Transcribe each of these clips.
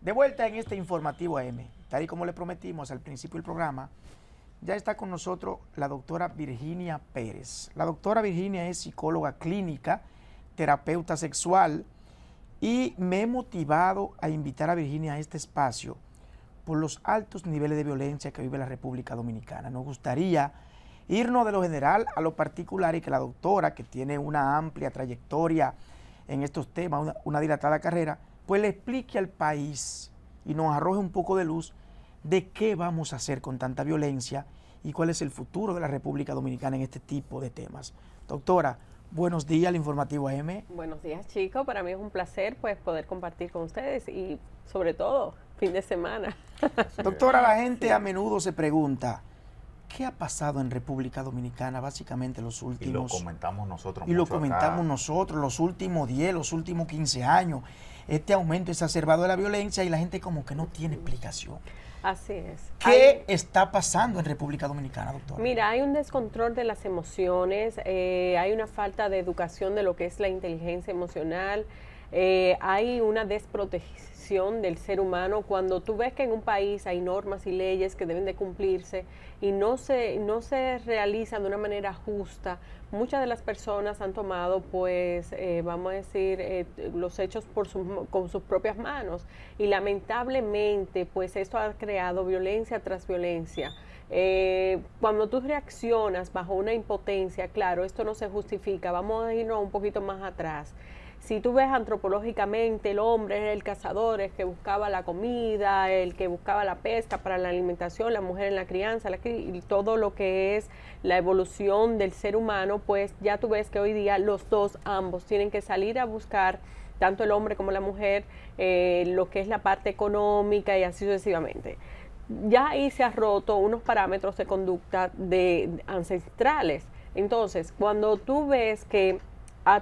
De vuelta en este informativo AM, tal y como le prometimos al principio del programa, ya está con nosotros la doctora Virginia Pérez. La doctora Virginia es psicóloga clínica, terapeuta sexual, y me he motivado a invitar a Virginia a este espacio por los altos niveles de violencia que vive la República Dominicana. Nos gustaría irnos de lo general a lo particular y que la doctora, que tiene una amplia trayectoria en estos temas, una dilatada carrera, pues le explique al país y nos arroje un poco de luz de qué vamos a hacer con tanta violencia y cuál es el futuro de la República Dominicana en este tipo de temas. Doctora, buenos días al Informativo AM. Buenos días, chicos. Para mí es un placer pues poder compartir con ustedes y sobre todo fin de semana. Doctora, la gente a menudo se pregunta, ¿qué ha pasado en República Dominicana básicamente los últimos... Y lo comentamos nosotros. Y lo comentamos nosotros los últimos 10, los últimos 15 años. Este aumento exacerbado de la violencia y la gente como que no tiene explicación. Así es. ¿Qué está pasando en República Dominicana, doctora? Mira, hay un descontrol de las emociones, hay una falta de educación de lo que es la inteligencia emocional, hay una desprotección del ser humano. Cuando tú ves que en un país hay normas y leyes que deben de cumplirse y no se realizan de una manera justa, muchas de las personas han tomado, pues, vamos a decir, los hechos con sus propias manos. Y lamentablemente, pues, esto ha creado violencia tras violencia. Cuando tú reaccionas bajo una impotencia, claro, esto no se justifica. Vamos a irnos un poquito más atrás. Si tú ves antropológicamente, el hombre era el cazador, el que buscaba la comida, el que buscaba la pesca para la alimentación, la mujer en la crianza, y todo lo que es la evolución del ser humano, pues ya tú ves que hoy día los dos, ambos, tienen que salir a buscar, tanto el hombre como la mujer, lo que es la parte económica y así sucesivamente. Ya ahí se han roto unos parámetros de conducta ancestrales. Entonces, cuando tú ves que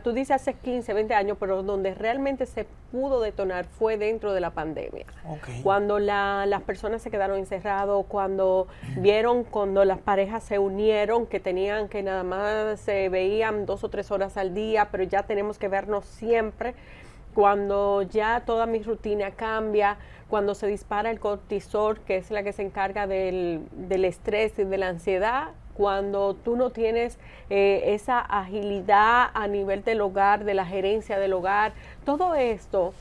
tú dices hace 15, 20 años, pero donde realmente se pudo detonar fue dentro de la pandemia. Okay. Cuando las personas se quedaron encerrados, cuando cuando las parejas se unieron, que tenían que nada más se veían 2 o 3 horas al día, pero ya tenemos que vernos siempre. Cuando ya toda mi rutina cambia, cuando se dispara el cortisol, que es la que se encarga del estrés y de la ansiedad, cuando tú no tienes esa agilidad a nivel del hogar, de la gerencia del hogar, todo esto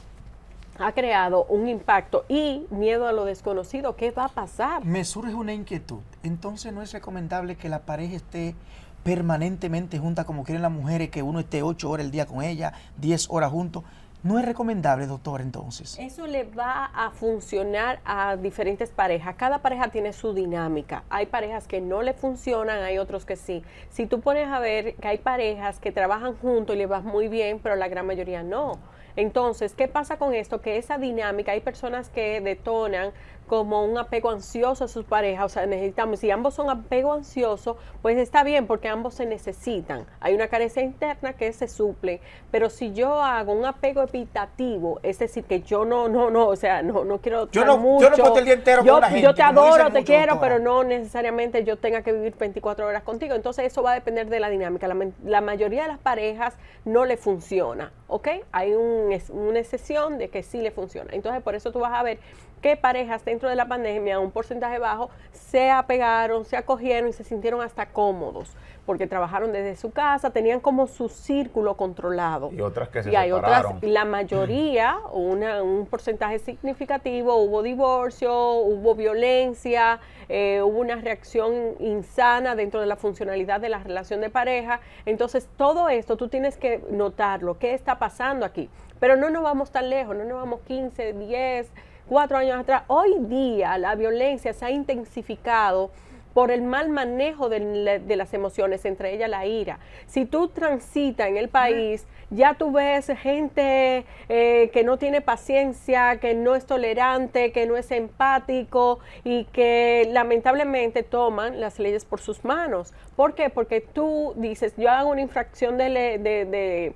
ha creado un impacto y miedo a lo desconocido. ¿Qué va a pasar? Me surge una inquietud. Entonces, ¿no es recomendable que la pareja esté permanentemente junta como quieren las mujeres, que uno esté 8 horas al día con ella, 10 horas juntos? ¿No es recomendable, doctor, entonces? Eso le va a funcionar a diferentes parejas. Cada pareja tiene su dinámica. Hay parejas que no le funcionan, hay otros que sí. Si tú pones a ver que hay parejas que trabajan juntos y les va muy bien, pero la gran mayoría no. Entonces, ¿qué pasa con esto? Que esa dinámica, hay personas que detonan como un apego ansioso a sus parejas, o sea, necesitamos, si ambos son apego ansioso, pues está bien porque ambos se necesitan, hay una carencia interna que se suple, pero si yo hago un apego evitativo, es decir, que yo no, o sea, no quiero yo no puedo estar el día entero con una gente, yo te adoro, te quiero, doctora, pero no necesariamente yo tenga que vivir 24 horas contigo, entonces eso va a depender de la dinámica, la mayoría de las parejas no le funciona, ¿ok? Hay una excepción de que sí le funciona, entonces por eso tú vas a ver que parejas dentro de la pandemia, un porcentaje bajo, se apegaron, se acogieron y se sintieron hasta cómodos, porque trabajaron desde su casa, tenían como su círculo controlado. Y otras que se y hay separaron. Otras, la mayoría, un porcentaje significativo, hubo divorcio, hubo violencia, hubo una reacción insana dentro de la funcionalidad de la relación de pareja. Entonces, todo esto tú tienes que notarlo, qué está pasando aquí. Pero no nos vamos tan lejos, no nos vamos 15, 10, 4 años atrás. Hoy día la violencia se ha intensificado por el mal manejo de las emociones, entre ellas la ira. Si tú transitas en el país, ya tú ves gente que no tiene paciencia, que no es tolerante, que no es empático y que lamentablemente toman las leyes por sus manos. ¿Por qué? Porque tú dices, yo hago una infracción de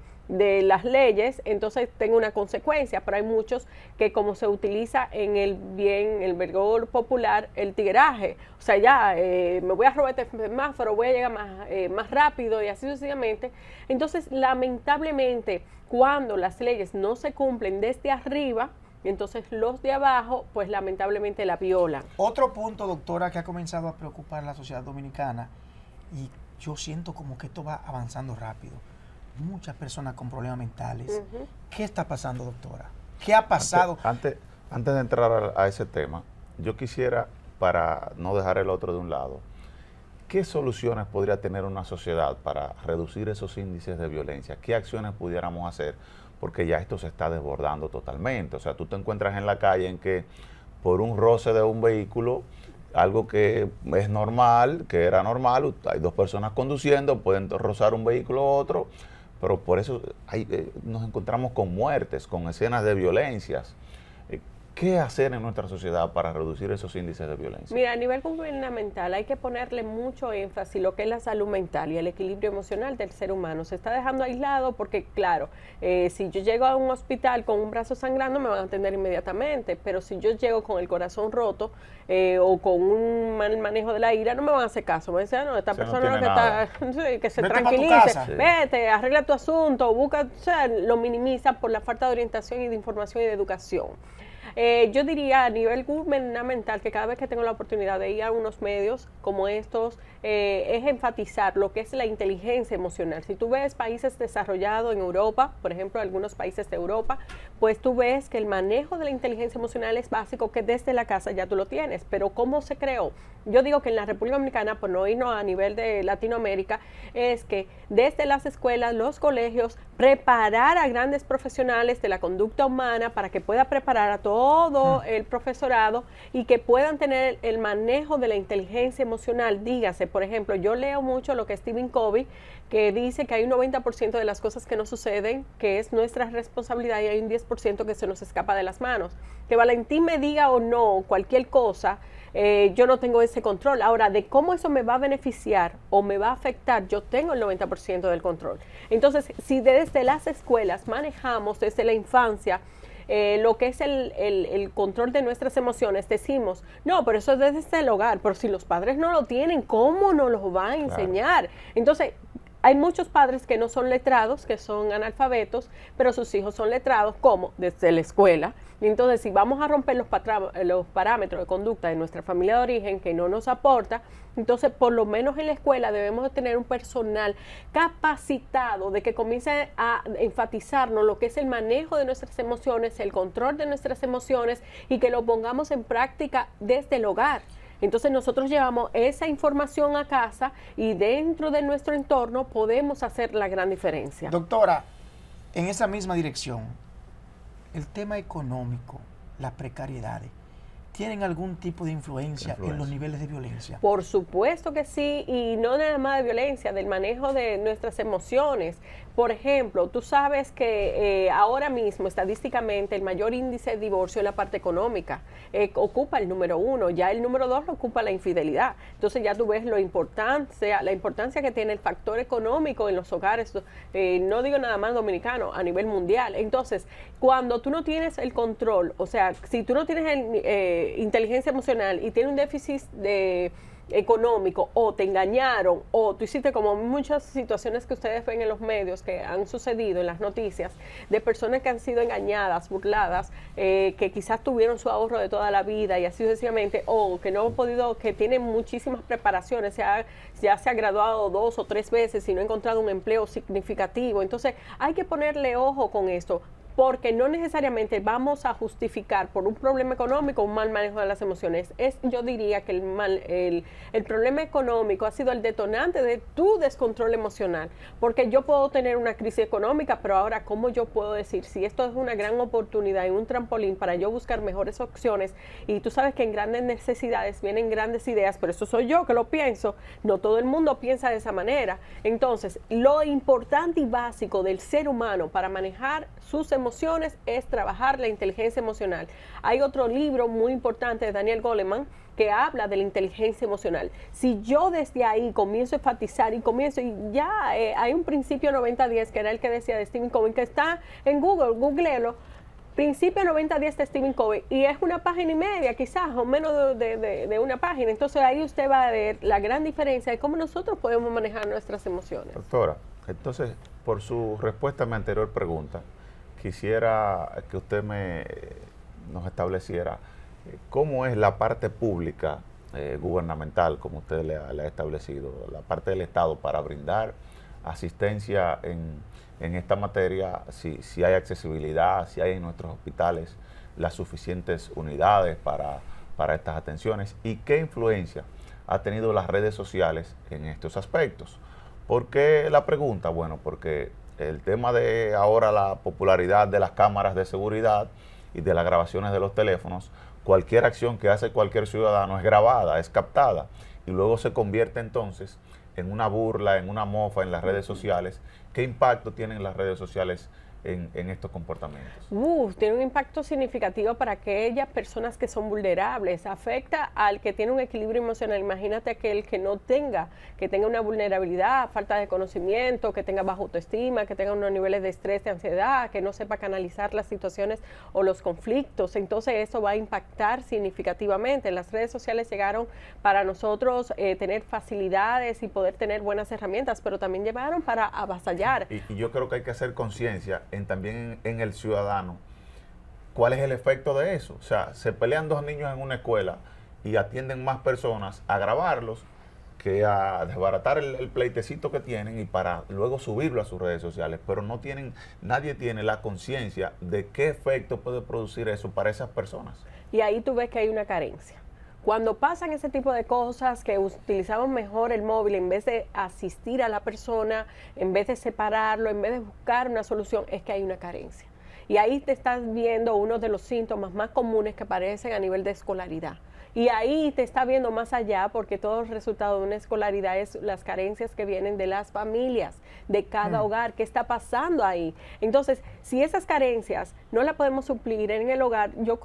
las leyes, entonces tengo una consecuencia, pero hay muchos que como se utiliza en el vergor popular, el tigueraje, o sea, ya me voy a robar este semáforo, voy a llegar más rápido y así sucesivamente. Entonces, lamentablemente, cuando las leyes no se cumplen desde arriba, Entonces los de abajo, pues lamentablemente la violan. Otro punto, doctora, que ha comenzado a preocupar a la sociedad dominicana, y yo siento como que esto va avanzando rápido. Muchas personas con problemas mentales. ¿Qué está pasando, doctora? ¿Qué ha pasado? Antes de entrar a ese tema, yo quisiera, para no dejar el otro de un lado, ¿qué soluciones podría tener una sociedad para reducir esos índices de violencia? ¿Qué acciones pudiéramos hacer? Porque ya esto se está desbordando totalmente. O sea, tú te encuentras en la calle en que por un roce de un vehículo, algo que es normal, que era normal, hay dos personas conduciendo, pueden rozar un vehículo u otro, pero por eso nos encontramos con muertes, con escenas de violencias. ¿Qué hacer en nuestra sociedad para reducir esos índices de violencia? Mira, a nivel gubernamental hay que ponerle mucho énfasis lo que es la salud mental y el equilibrio emocional del ser humano. Se está dejando aislado porque, claro, si yo llego a un hospital con un brazo sangrando me van a atender inmediatamente, pero si yo llego con el corazón roto o con un mal manejo de la ira, no me van a hacer caso. Me dicen, no, esta persona no que está, que se Vete tranquilice, sí. Vete, arregla tu asunto, busca, o sea, lo minimiza por la falta de orientación y de información y de educación. Yo diría a nivel gubernamental que cada vez que tengo la oportunidad de ir a unos medios como estos, es enfatizar lo que es la inteligencia emocional. Si tú ves países desarrollados en Europa, por ejemplo, algunos países de Europa, pues tú ves que el manejo de la inteligencia emocional es básico, que desde la casa ya tú lo tienes. Pero ¿cómo se creó? Yo digo que en la República Dominicana, por no irnos a nivel de Latinoamérica, es que desde las escuelas, los colegios, preparar a grandes profesionales de la conducta humana para que pueda preparar a todo el profesorado y que puedan tener el manejo de la inteligencia emocional. Dígase, por ejemplo, yo leo mucho lo que Stephen Covey, que dice que hay un 90% de las cosas que nos suceden que es nuestra responsabilidad y hay un 10% que se nos escapa de las manos. Que Valentín me diga o no cualquier cosa, yo no tengo ese control. Ahora, de cómo eso me va a beneficiar o me va a afectar, yo tengo el 90% del control. Entonces, si desde las escuelas manejamos desde la infancia lo que es el control de nuestras emociones, decimos, no, pero eso es desde el hogar, pero si los padres no lo tienen, ¿cómo nos lo va a enseñar? Claro. Entonces, hay muchos padres que no son letrados, que son analfabetos, pero sus hijos son letrados, ¿cómo? Desde la escuela. Y entonces, si vamos a romper los parámetros de conducta de nuestra familia de origen que no nos aporta, entonces, por lo menos en la escuela debemos de tener un personal capacitado de que comience a enfatizarnos lo que es el manejo de nuestras emociones, el control de nuestras emociones y que lo pongamos en práctica desde el hogar. Entonces nosotros llevamos esa información a casa y dentro de nuestro entorno podemos hacer la gran diferencia. Doctora, en esa misma dirección, el tema económico, las precariedades, ¿tienen algún tipo de influencia en los niveles de violencia? Por supuesto que sí, y no nada más de violencia, del manejo de nuestras emociones. Por ejemplo, tú sabes que ahora mismo, estadísticamente, el mayor índice de divorcio es la parte económica. Ocupa el número 1, ya el número 2 lo ocupa la infidelidad. Entonces ya tú ves la importancia que tiene el factor económico en los hogares, no digo nada más dominicano, a nivel mundial. Entonces, cuando tú no tienes el control, o sea, si tú no tienes inteligencia emocional y tienes un déficit económico, o te engañaron, o tú hiciste como muchas situaciones que ustedes ven en los medios que han sucedido en las noticias, de personas que han sido engañadas, burladas, que quizás tuvieron su ahorro de toda la vida y así sucesivamente, o que no han podido, que tienen muchísimas preparaciones, ya se ha graduado 2 o 3 veces y no ha encontrado un empleo significativo. Entonces hay que ponerle ojo con esto, porque no necesariamente vamos a justificar por un problema económico un mal manejo de las emociones. Yo diría que el problema económico ha sido el detonante de tu descontrol emocional, porque yo puedo tener una crisis económica, pero ahora, ¿cómo yo puedo decir si esto es una gran oportunidad y un trampolín para yo buscar mejores opciones? Y tú sabes que en grandes necesidades vienen grandes ideas, pero eso soy yo que lo pienso, no todo el mundo piensa de esa manera. Entonces, lo importante y básico del ser humano para manejar sus emociones es trabajar la inteligencia emocional. Hay otro libro muy importante de Daniel Goleman que habla de la inteligencia emocional. Si yo desde ahí comienzo a enfatizar y ya hay un principio 90-10 que era el que decía de Stephen Covey, que está en Google, googleelo, principio 90-10 de Stephen Covey, y es una página y media quizás, o menos de una página. Entonces ahí usted va a ver la gran diferencia de cómo nosotros podemos manejar nuestras emociones. Doctora, entonces, por su respuesta a mi anterior pregunta, quisiera que usted me nos estableciera cómo es la parte pública gubernamental, como usted le ha establecido, la parte del Estado para brindar asistencia en esta materia, si hay accesibilidad, si hay en nuestros hospitales las suficientes unidades para estas atenciones y qué influencia ha tenido las redes sociales en estos aspectos. ¿Por qué la pregunta? Bueno, porque el tema de ahora la popularidad de las cámaras de seguridad y de las grabaciones de los teléfonos, cualquier acción que hace cualquier ciudadano es grabada, es captada y luego se convierte entonces en una burla, en una mofa en las redes sociales. ¿Qué impacto tienen las redes sociales en estos comportamientos? Tiene un impacto significativo para aquellas personas que son vulnerables. Afecta al que tiene un equilibrio emocional. Imagínate aquel que no tenga, que tenga una vulnerabilidad, falta de conocimiento, que tenga baja autoestima, que tenga unos niveles de estrés, de ansiedad, que no sepa canalizar las situaciones o los conflictos. Entonces eso va a impactar significativamente. Las redes sociales llegaron para nosotros tener facilidades y poder tener buenas herramientas, pero también llegaron para avasallar. Y yo creo que hay que hacer conciencia también en el ciudadano, ¿cuál es el efecto de eso? O sea, se pelean dos niños en una escuela y atienden más personas a grabarlos que a desbaratar el pleitecito que tienen y para luego subirlo a sus redes sociales, pero nadie tiene la conciencia de qué efecto puede producir eso para esas personas. Y ahí tú ves que hay una carencia. Cuando pasan ese tipo de cosas, que utilizamos mejor el móvil en vez de asistir a la persona, en vez de separarlo, en vez de buscar una solución, es que hay una carencia. Y ahí te estás viendo uno de los síntomas más comunes que aparecen a nivel de escolaridad. Y ahí te está viendo más allá, porque todo el resultado de una escolaridad es las carencias que vienen de las familias, de cada hogar. ¿Qué está pasando ahí? Entonces, si esas carencias no las podemos suplir en el hogar, yo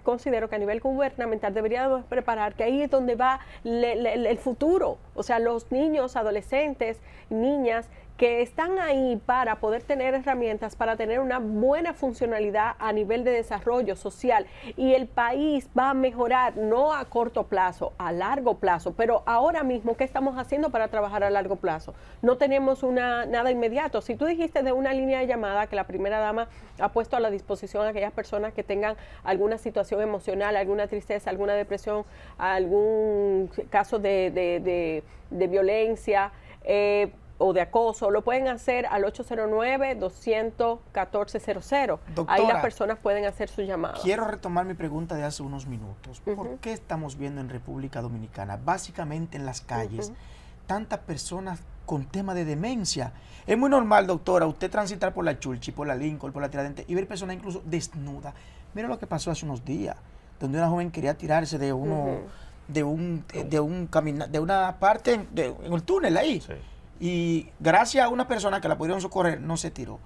considero que a nivel gubernamental deberíamos preparar que ahí es donde va el futuro. O sea, los niños, adolescentes, niñas que están ahí para poder tener herramientas, para tener una buena funcionalidad a nivel de desarrollo social. Y el país va a mejorar, no a corto plazo, a largo plazo. Pero ahora mismo, ¿qué estamos haciendo para trabajar a largo plazo? No tenemos nada inmediato. Si tú dijiste de una línea de llamada que la primera dama ha puesto a la disposición a aquellas personas que tengan alguna situación emocional, alguna tristeza, alguna depresión, algún caso de violencia, o de acoso, lo pueden hacer al 809-200-1400. Ahí las personas pueden hacer su llamada. Quiero retomar mi pregunta de hace unos minutos. ¿Por qué estamos viendo en República Dominicana, básicamente en las calles, tantas personas con tema de demencia? Es muy normal, doctora, usted transitar por la Churchill, por la Lincoln, por la Tiradentes y ver personas incluso desnudas. Mira lo que pasó hace unos días, donde una joven quería tirarse de una parte en el túnel ahí. Sí. Y gracias a una persona que la pudieron socorrer, no se tiró.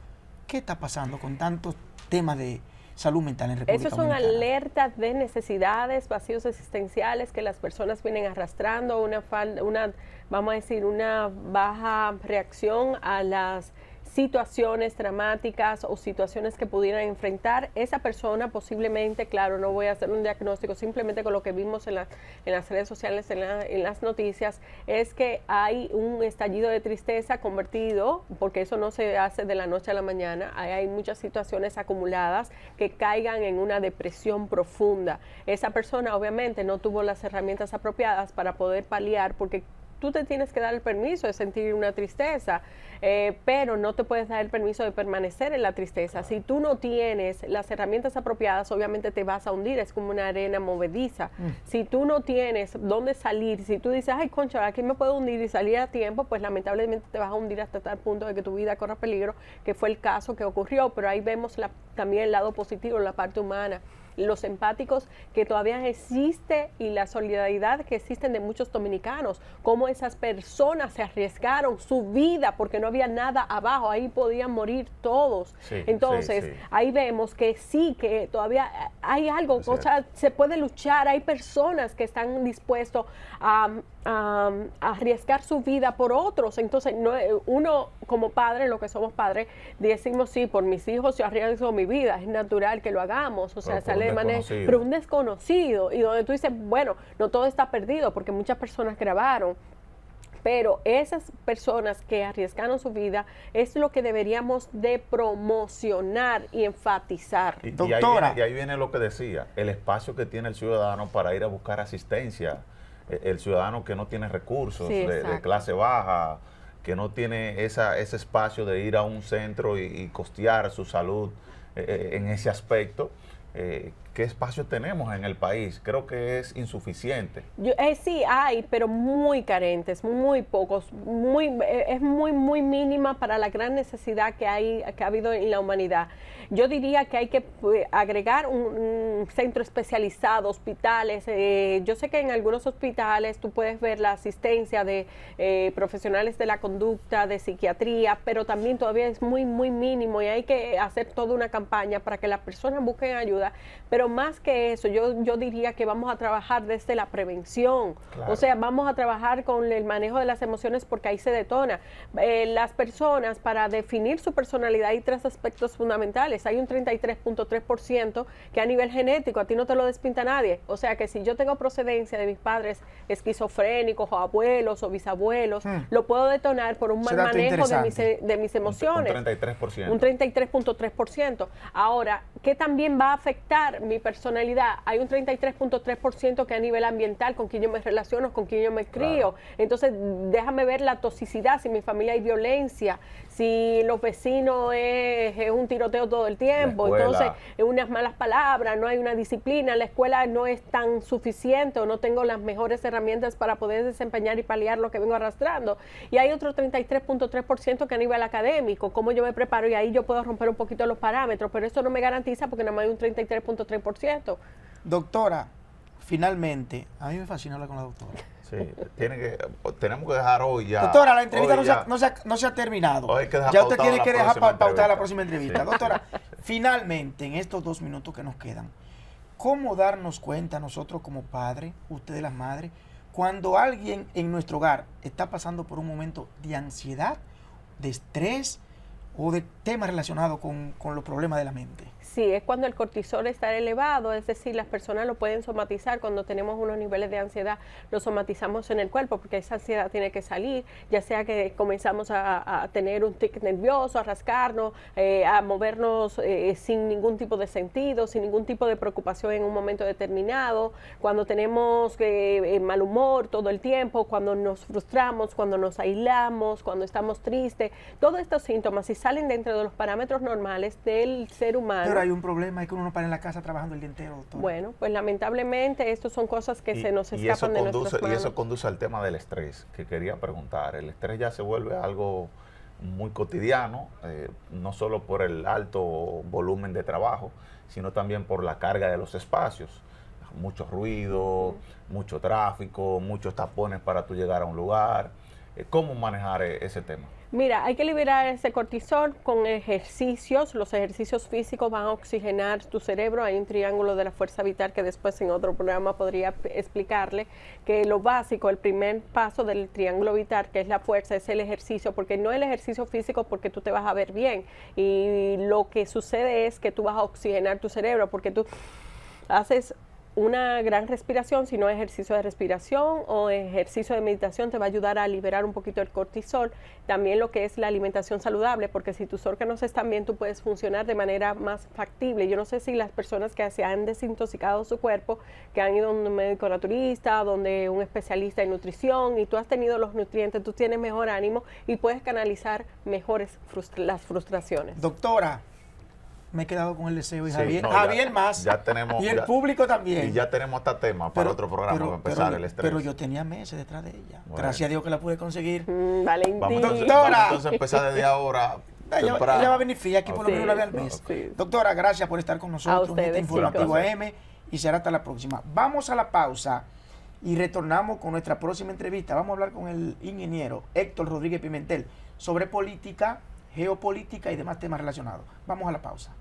¿Qué está pasando con tantos temas de salud mental en República Dominicana? Esos son alertas de necesidades, vacíos existenciales que las personas vienen arrastrando, vamos a decir, una baja reacción a las situaciones dramáticas o situaciones que pudieran enfrentar esa persona. Posiblemente, claro, no voy a hacer un diagnóstico, simplemente con lo que vimos en las redes sociales, en las noticias, es que hay un estallido de tristeza convertido, porque eso no se hace de la noche a la mañana, hay muchas situaciones acumuladas que caigan en una depresión profunda. Esa persona obviamente no tuvo las herramientas apropiadas para poder paliar, porque tú te tienes que dar el permiso de sentir una tristeza, pero no te puedes dar el permiso de permanecer en la tristeza. Si tú no tienes las herramientas apropiadas, obviamente te vas a hundir, es como una arena movediza. Si tú no tienes dónde salir, si tú dices, ay, concha, aquí me puedo hundir y salir a tiempo, pues lamentablemente te vas a hundir hasta tal punto de que tu vida corra peligro, que fue el caso que ocurrió. Pero ahí vemos también el lado positivo, la parte humana, los empáticos que todavía existe y la solidaridad que existen de muchos dominicanos, cómo esas personas se arriesgaron su vida porque no había nada abajo, ahí podían morir todos. Sí, entonces, ahí vemos que sí, que todavía hay algo, o sea, se puede luchar, hay personas que están dispuestos a arriesgar su vida por otros. Entonces, uno como padre, lo que somos padres, decimos, sí, por mis hijos yo arriesgo mi vida, es natural que lo hagamos, o sea, sale de manera, pero un desconocido, y donde tú dices, bueno, no todo está perdido, porque muchas personas grabaron, Pero esas personas que arriesgaron su vida es lo que deberíamos de promocionar y enfatizar. Doctora. Y ahí viene lo que decía, el espacio que tiene el ciudadano para ir a buscar asistencia, el ciudadano que no tiene recursos, Sí, de clase baja, que no tiene ese espacio de ir a un centro y costear su salud en ese aspecto. ¿Qué espacio tenemos en el país? Creo que es insuficiente. Sí hay, pero muy carentes, muy pocos, es muy mínima para la gran necesidad que ha habido en la humanidad. Yo diría que hay que agregar un centro especializado, hospitales. Yo sé que en algunos hospitales tú puedes ver la asistencia de profesionales de la conducta, de psiquiatría, pero también todavía es muy mínimo y hay que hacer toda una campaña para que las personas busquen ayuda. Pero más que eso, yo diría que vamos a trabajar desde la prevención. Claro. O sea, vamos a trabajar con el manejo de las emociones porque ahí se detona. Las personas, para definir su personalidad, hay 3 aspectos fundamentales. Hay un 33.3% que a nivel genético, a ti no te lo despinta nadie. O sea, que si yo tengo procedencia de mis padres esquizofrénicos o abuelos o bisabuelos, lo puedo detonar por un mal manejo de mis emociones. Un 33%. Un 33.3%. Ahora, ¿qué también va a afectar mi personalidad? Hay un 33.3% que a nivel ambiental, con quien yo me relaciono, con quien yo me crío. Claro. Entonces, déjame ver la toxicidad, si en mi familia hay violencia, si los vecinos es un tiroteo todo el tiempo, entonces unas malas palabras, no hay una disciplina, la escuela no es tan suficiente o no tengo las mejores herramientas para poder desempeñar y paliar lo que vengo arrastrando. Y hay otro 33.3% que a nivel académico, cómo yo me preparo, y ahí yo puedo romper un poquito los parámetros, pero esto no me garantiza porque nada más hay un 33.3%. Doctora, finalmente, a mí me fascina hablar con la doctora. Sí, tenemos que dejar hoy ya. Doctora, la entrevista no se ha terminado. Ya usted tiene que dejar pautar la próxima entrevista. Doctora, finalmente, en estos 2 minutos que nos quedan, ¿cómo darnos cuenta nosotros como padres, ustedes las madres, cuando alguien en nuestro hogar está pasando por un momento de ansiedad, de estrés o de temas relacionados con los problemas de la mente? Sí, es cuando el cortisol está elevado, es decir, las personas lo pueden somatizar. Cuando tenemos unos niveles de ansiedad, lo somatizamos en el cuerpo porque esa ansiedad tiene que salir, ya sea que comenzamos a tener un tic nervioso, a rascarnos, a movernos sin ningún tipo de sentido, sin ningún tipo de preocupación en un momento determinado, cuando tenemos mal humor todo el tiempo, cuando nos frustramos, cuando nos aislamos, cuando estamos tristes, todos estos síntomas, si salen dentro de los parámetros normales del ser humano. Pero hay un problema, es que uno no para en la casa trabajando el día entero, doctor. Bueno, pues lamentablemente estos son cosas que se nos escapan de nuestras manos. Y eso conduce al tema del estrés, que quería preguntar. El estrés ya se vuelve algo muy cotidiano, no solo por el alto volumen de trabajo, sino también por la carga de los espacios. Mucho ruido, mucho tráfico, muchos tapones para tú llegar a un lugar. ¿Cómo manejar ese tema? Mira, hay que liberar ese cortisol con ejercicios. Los ejercicios físicos van a oxigenar tu cerebro. Hay un triángulo de la fuerza vital que después en otro programa podría explicarle, que lo básico, el primer paso del triángulo vital, que es la fuerza, es el ejercicio, porque no el ejercicio físico porque tú te vas a ver bien. Y lo que sucede es que tú vas a oxigenar tu cerebro porque tú haces una gran respiración. Si no ejercicio de respiración o ejercicio de meditación, te va a ayudar a liberar un poquito el cortisol. También lo que es la alimentación saludable, porque si tus órganos están bien, tú puedes funcionar de manera más factible. Yo no sé si las personas que se han desintoxicado su cuerpo, que han ido a un médico naturista, donde un especialista en nutrición, y tú has tenido los nutrientes, tú tienes mejor ánimo y puedes canalizar mejores las frustraciones. Doctora, me he quedado con el deseo y sí, Javier más, ya tenemos, y el público también. Y ya tenemos hasta tema para otro programa para empezar el estrés. Pero yo tenía meses detrás de ella. Bueno. Gracias a Dios que la pude conseguir. Valentín. Vamos entonces a empezar desde ahora. Ella va a venir fija aquí por lo menos una vez al mes. Sí. Doctora, gracias por estar con nosotros en este informativo AM y será hasta la próxima. Vamos a la pausa y retornamos con nuestra próxima entrevista. Vamos a hablar con el ingeniero Héctor Rodríguez Pimentel sobre política, geopolítica y demás temas relacionados. Vamos a la pausa.